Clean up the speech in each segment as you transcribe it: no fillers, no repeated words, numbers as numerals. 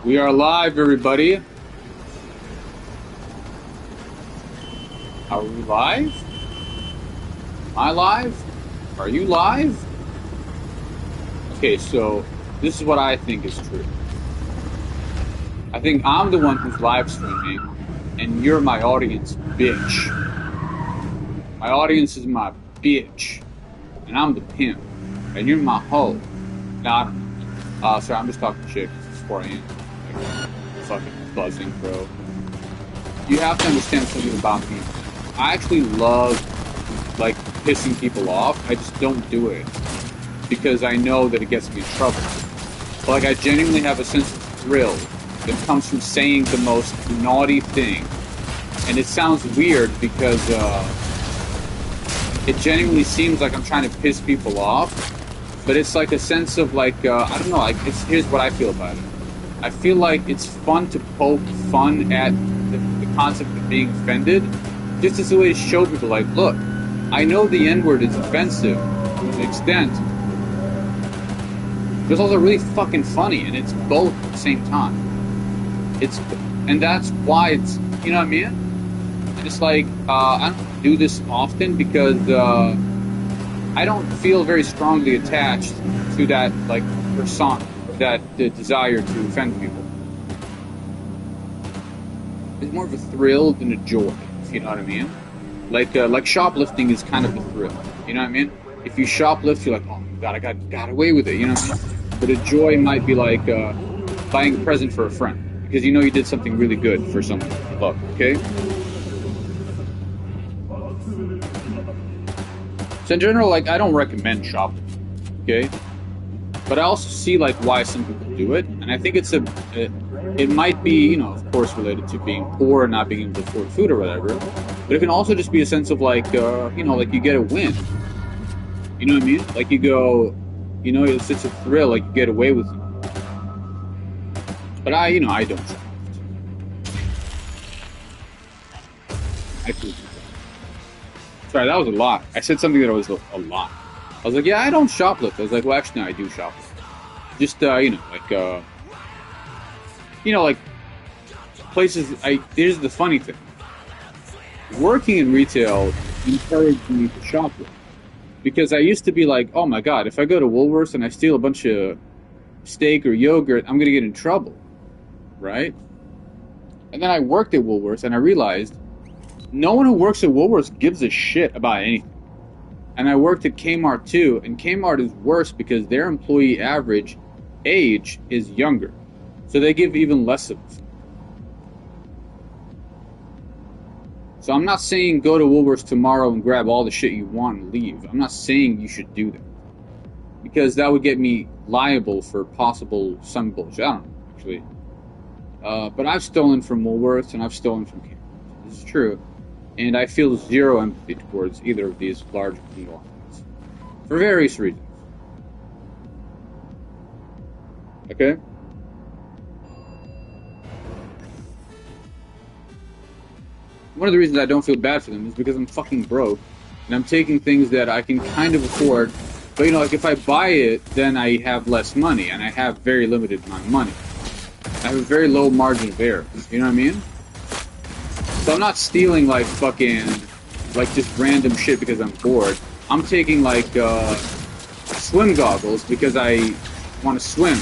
We are live, everybody. Are we live? Am I live? Are you live? Okay, so this is what I think is true. I think I'm the one who's live streaming, and you're my audience, bitch. My audience is my bitch, and I'm the pimp, and you're my hoe. Nah, I don't know. Sorry, I'm just talking shit because it's 4 a.m. Like, fucking buzzing, bro. You have to understand something about me. I actually love, like, pissing people off. I just don't do it because I know that it gets me in trouble. But, like, I genuinely have a sense of thrill that comes from saying the most naughty thing. And it sounds weird because it genuinely seems like I'm trying to piss people off. But it's like a sense of, like, I don't know, like, here's what I feel about it. I feel like it's fun to poke fun at the concept of being offended, just as a way to show people, like, look, I know the N-word is offensive to an extent, but it's also really fucking funny, and it's both at the same time. And that's why it's, you know what I mean? And it's like, I don't do this often because I don't feel very strongly attached to that, like, persona, that the desire to offend people. It's more of a thrill than a joy, if you know what I mean. Like shoplifting is kind of a thrill, you know what I mean? If you shoplift, you're like, oh my god, I got away with it, you know what I mean? But a joy might be like buying a present for a friend, because you know you did something really good for someone you love, okay? So in general, like, I don't recommend shoplifting, okay? But I also see, like, why some people do it, and I think it might be, you know, of course, related to being poor and not being able to afford food or whatever, but it can also just be a sense of, like, you know, like, you get a win. You know what I mean? Like, you go, you know, it's a thrill, like, you get away with it. But I don't shoplift. I do. Sorry, that was a lot. I said something that was a lot. I was like, yeah, I don't shoplift. I was like, well, actually, no, I do shoplift. Just, like places, here's the funny thing. Working in retail encouraged me to shoplift. Because I used to be like, oh my god, if I go to Woolworths and I steal a bunch of steak or yogurt, I'm going to get in trouble. Right? And then I worked at Woolworths and I realized no one who works at Woolworths gives a shit about anything. And I worked at Kmart too, and Kmart is worse because their employee average age is younger. So they give even less of it. So I'm not saying go to Woolworths tomorrow and grab all the shit you want and leave. I'm not saying you should do that. Because that would get me liable for possible some bullshit. I don't know, actually. But I've stolen from Woolworths and I've stolen from Kmart. This is true. And I feel zero empathy towards either of these large conglomerates. For various reasons. Okay? One of the reasons I don't feel bad for them is because I'm fucking broke. And I'm taking things that I can kind of afford. But, you know, like, if I buy it, then I have less money. And I have very limited amount of money. I have a very low margin of error. You know what I mean? So I'm not stealing, like, fucking, like, just random shit because I'm bored. I'm taking, like, swim goggles because I want to swim.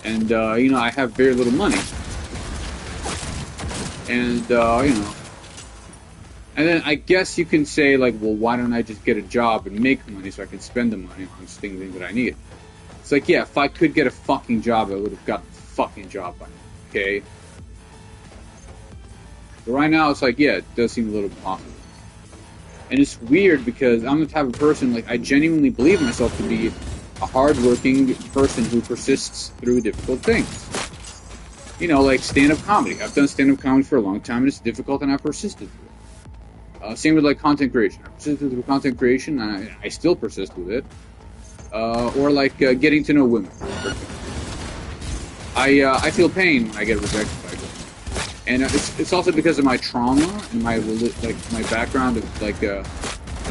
And, you know, I have very little money. And, you know. And then I guess you can say, like, well, why don't I just get a job and make money so I can spend the money on things that I need? It's like, yeah, if I could get a fucking job, I would have got a fucking job by now, okay? But right now, it's like, yeah, it does seem a little impossible. And it's weird because I'm the type of person, like, I genuinely believe myself to be a hardworking person who persists through difficult things. You know, like stand-up comedy. I've done stand-up comedy for a long time, and it's difficult, and I've persisted through it. Same with, like, content creation. I persisted through content creation, and I still persist with it. Or, like, getting to know women. I feel pain when I get rejected by girls. And it's also because of my trauma and my background of like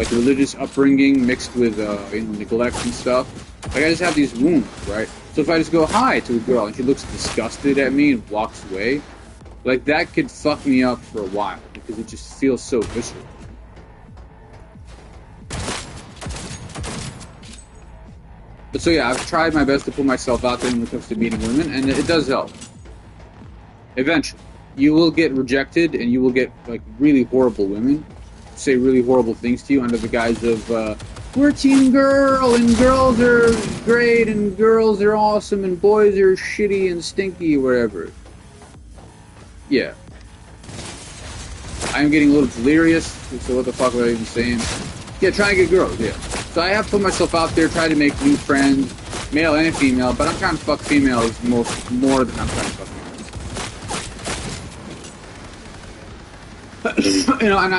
religious upbringing mixed with you know, neglect and stuff. Like, I just have these wounds, right? So if I just go hi to a girl and she looks disgusted at me and walks away, like that could fuck me up for a while because it just feels so visceral. But so yeah, I've tried my best to put myself out there when it comes to meeting women, and it does help. Eventually, you will get rejected, and you will get like really horrible women say really horrible things to you under the guise of we're team girl, and girls are great, and girls are awesome, and boys are shitty and stinky, or whatever. Yeah. I'm getting a little delirious, so what the fuck was I even saying? Yeah, trying to get girls, yeah. So I have put myself out there, try to make new friends, male and female, but I'm trying to fuck females more than I'm trying to fuck males. You know, and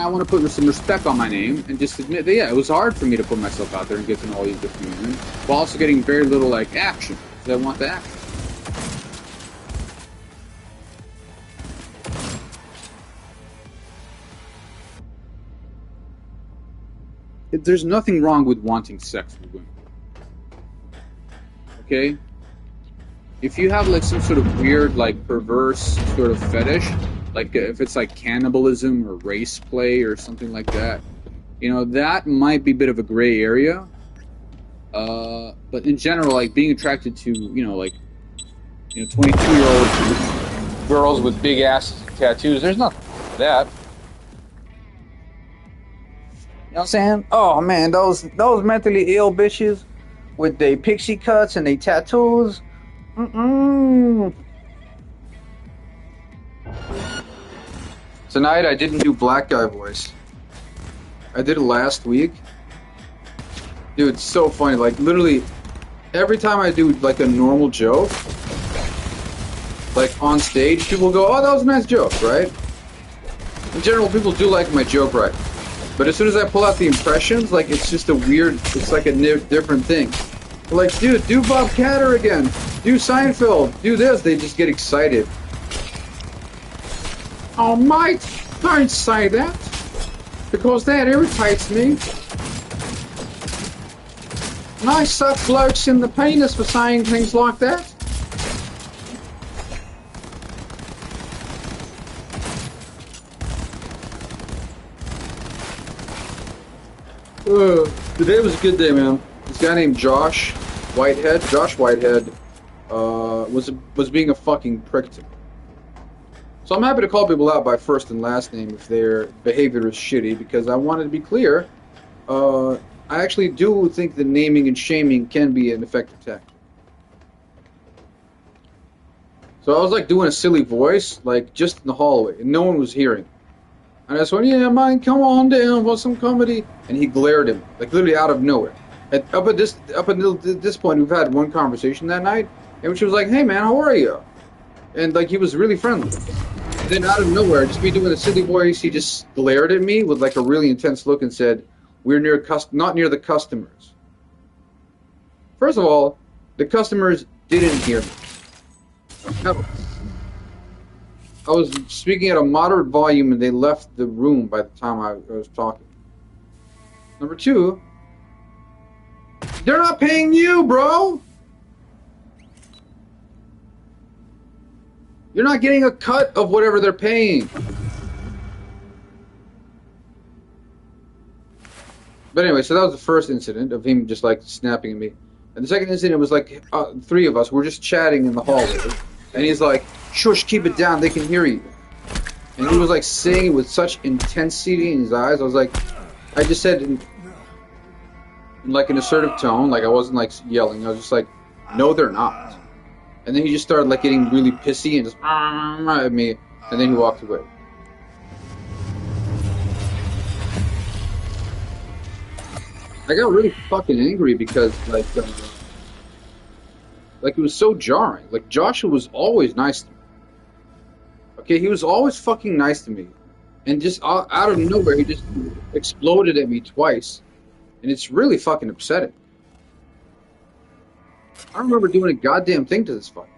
I want to put some respect on my name and just admit that, yeah, it was hard for me to put myself out there and get to know all these different women, while also getting very little, like, action, because I want the action. There's nothing wrong with wanting sex with women. Okay? If you have like some sort of weird, like perverse sort of fetish, like if it's like cannibalism or race play or something like that, you know, that might be a bit of a gray area. But in general, like being attracted to, you know, like, you know, 22-year-old girls with big ass tattoos, there's nothing wrong with that. You know what I'm saying? Oh man, those mentally ill bitches with their pixie cuts and their tattoos. Tonight I didn't do black guy voice. I did it last week. Dude, it's so funny. Like literally, every time I do like a normal joke, like on stage, people go, "Oh, that was a nice joke," right? In general, people do like my joke, right? But as soon as I pull out the impressions, like, it's just a weird, it's like a different thing. They're like, dude, do Bob Catter again. Do Seinfeld. Do this. They just get excited. Oh, mate, don't say that. Because that irritates me. And I suck blokes in the penis for saying things like that. Today was a good day, man. This guy named Josh Whitehead was being a fucking prick to me. So I'm happy to call people out by first and last name if their behavior is shitty, because I wanted to be clear. I actually do think that naming and shaming can be an effective tactic. So I was like doing a silly voice, like just in the hallway, and no one was hearing. And I just went, "Yeah, man, come on down for some comedy." And he glared at me, like literally out of nowhere. Up until this point, we've had one conversation that night, and she was like, "Hey, man, how are you?" And like he was really friendly. And then out of nowhere, just me doing a silly voice, he just glared at me with like a really intense look and said, "We're not near the customers." First of all, the customers didn't hear me. No. I was speaking at a moderate volume and they left the room by the time I was talking. Number two, they're not paying you, bro! You're not getting a cut of whatever they're paying. But anyway, so that was the first incident of him just like snapping at me. And the second incident was like three of us were just chatting in the hallway. And he's like, "Shush, keep it down, they can hear you." And he was like saying it with such intensity in his eyes. I was like, I just said in like an assertive tone, like I wasn't like yelling. I was just like, "No, they're not." And then he just started like getting really pissy and just at me, and then he walked away. I got really fucking angry because like it was so jarring. Like Joshua was always nice to me. Okay, he was always fucking nice to me. And just out of nowhere, he just exploded at me twice. And it's really fucking upsetting. I don't remember doing a goddamn thing to this fuck.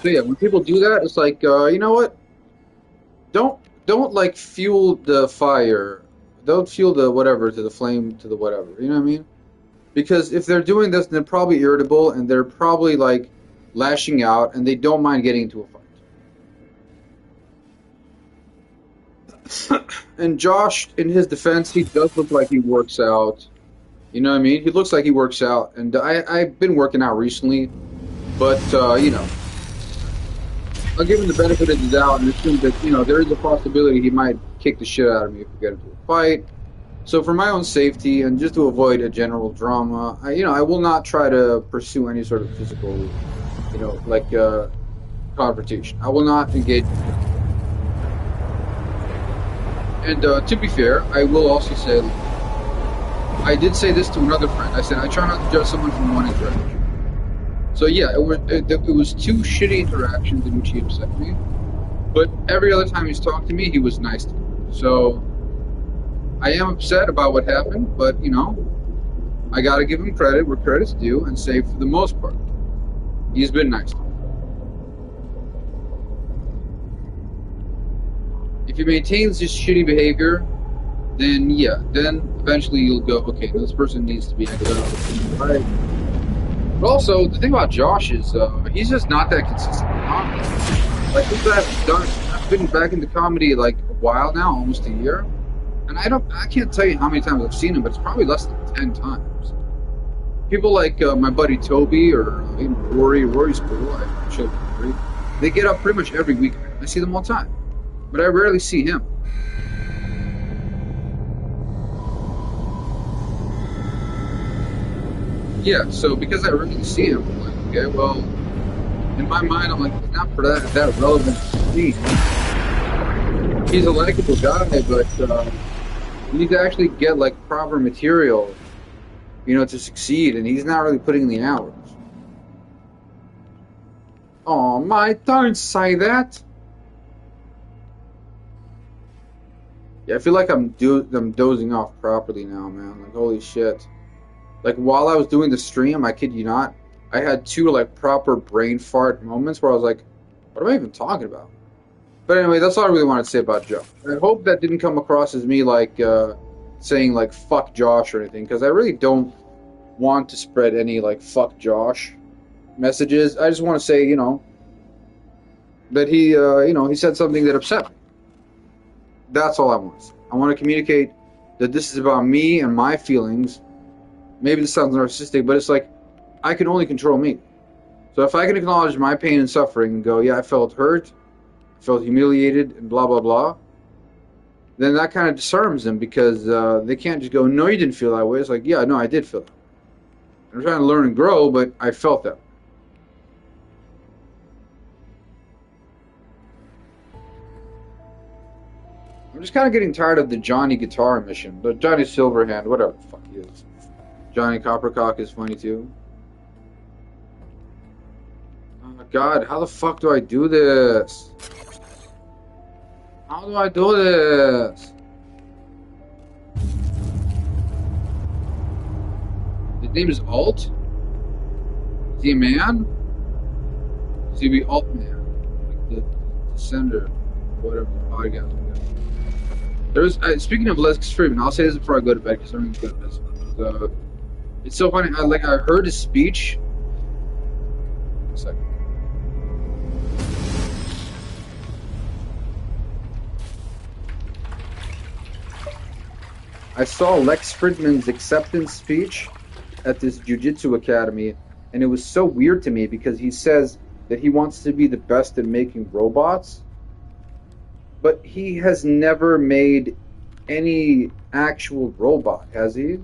So yeah, when people do that, it's like, you know what? Don't like fuel the fire They'll feel the whatever to the flame to the whatever. You know what I mean? Because if they're doing this, they're probably irritable and they're probably like lashing out and they don't mind getting into a fight. And Josh, in his defense, he does look like he works out. You know what I mean? He looks like he works out, and I've been working out recently, but you know, I'll give him the benefit of the doubt and assume that there is a possibility he might kick the shit out of me if we get into a fight. So for my own safety and just to avoid a general drama, I will not try to pursue any sort of physical, like confrontation. I will not engage. And to be fair, I will also say, I did say this to another friend. I said I try not to judge someone from one interaction. So yeah, it was two shitty interactions in which he upset me. But every other time he's talked to me, he was nice to me. So I am upset about what happened, but I gotta give him credit where credit's due and say for the most part, he's been nice to me. If he maintains this shitty behavior, then yeah, then eventually you'll go, okay, this person needs to be exiled. Right. But also, the thing about Josh is he's just not that consistent in comedy. Like I've been back into comedy like a while now, almost a year, and I can't tell you how many times I've seen him, but it's probably less than 10 times. People like my buddy Toby or even Rory's cool. I showed Rory. They get up pretty much every week. I see them all the time, but I rarely see him. Yeah, so because I rarely see him, I'm like, okay, well, in my mind, I'm like, it's not for that relevant to me. He's a likable guy, but you need to actually get like proper material, to succeed, and he's not really putting in the hours. Oh my, don't say that. Yeah, I feel like I'm dozing off properly now, man. Like, holy shit. Like, while I was doing the stream, I kid you not, I had two, like, proper brain fart moments where I was like, what am I even talking about? But anyway, that's all I really wanted to say about Joe. I hope that didn't come across as me, like, saying, like, fuck Josh or anything, because I really don't want to spread any, like, fuck Josh messages. I just want to say, that he, he said something that upset me. That's all I want to say. I want to communicate that this is about me and my feelings. Maybe this sounds narcissistic, but it's like, I can only control me. So if I can acknowledge my pain and suffering and go, yeah, I felt hurt, felt humiliated, and blah, blah, blah, then that kind of disarms them because they can't just go, no, you didn't feel that way. It's like, yeah, no, I did feel that. I'm trying to learn and grow, but I felt that. I'm just kind of getting tired of the Johnny Guitar mission, the Johnny Silverhand, whatever the fuck he is. Johnny Coppercock is funny too. Oh my god, how the fuck do I do this? How do I do this? His name is Alt? Is he a man? Is he be Alt Man? Like the sender, whatever the podcast is. There's speaking of Lex Friedman, I'll say this before I go to bed because I'm going to go to bed. It's so funny. I heard his speech. One second. I saw Lex Friedman's acceptance speech at this jiu-jitsu academy, and it was so weird to me because he says that he wants to be the best at making robots, but he has never made any actual robot, has he?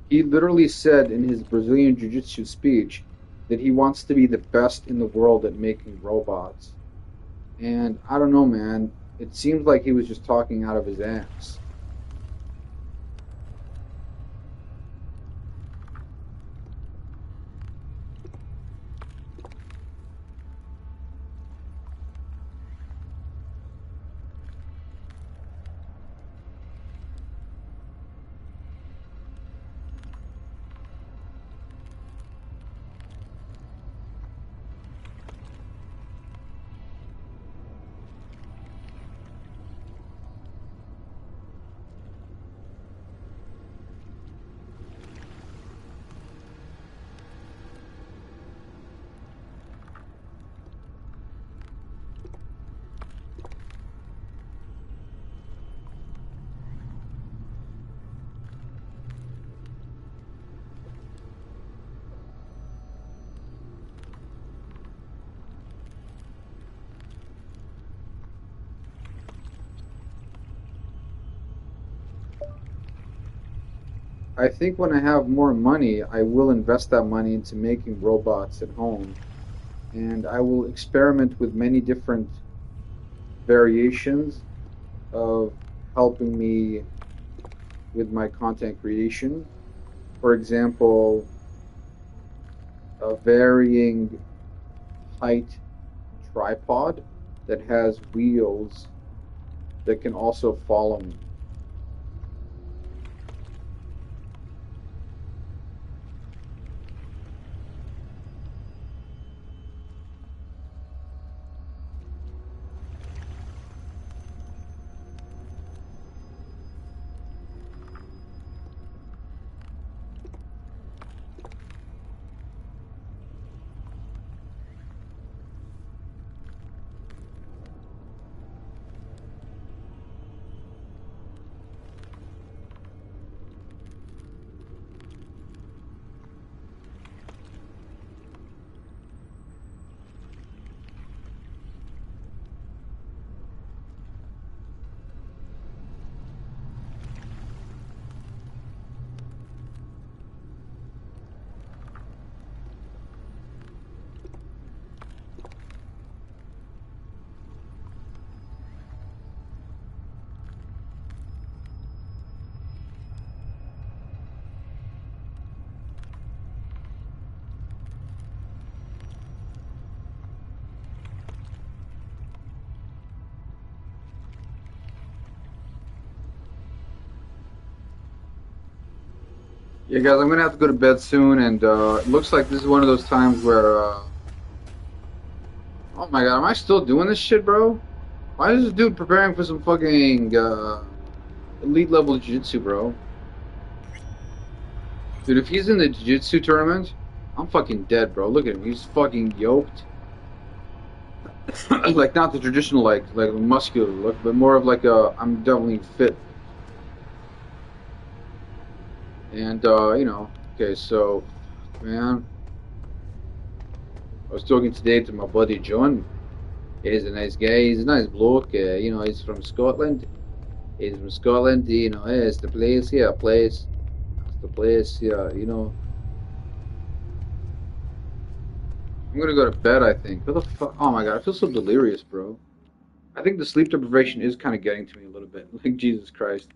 He literally said in his Brazilian Jiu-Jitsu speech that he wants to be the best in the world at making robots. And I don't know, man. It seems like he was just talking out of his ass. I think when I have more money, I will invest that money into making robots at home, and I will experiment with many different variations of helping me with my content creation. For example, a varying height tripod that has wheels that can also follow me. Yeah, guys, I'm gonna have to go to bed soon, and it looks like this is one of those times where, oh my God, am I still doing this shit, bro? Why is this dude preparing for some fucking elite level jiu-jitsu, bro? Dude, if he's in the jiu-jitsu tournament, I'm fucking dead, bro. Look at him, he's fucking yoked. Like not the traditional like muscular look, but more of like a I'm definitely fit. And okay, so man, I was talking today to my buddy John. He's a nice guy. He's a nice bloke. He's from Scotland. He's from Scotland. Hey, it's the place. Yeah, place. It's the place. Yeah, I'm gonna go to bed. I think. What the fuck? Oh my god, I feel so delirious, bro. I think the sleep deprivation is kind of getting to me a little bit. Like Jesus Christ.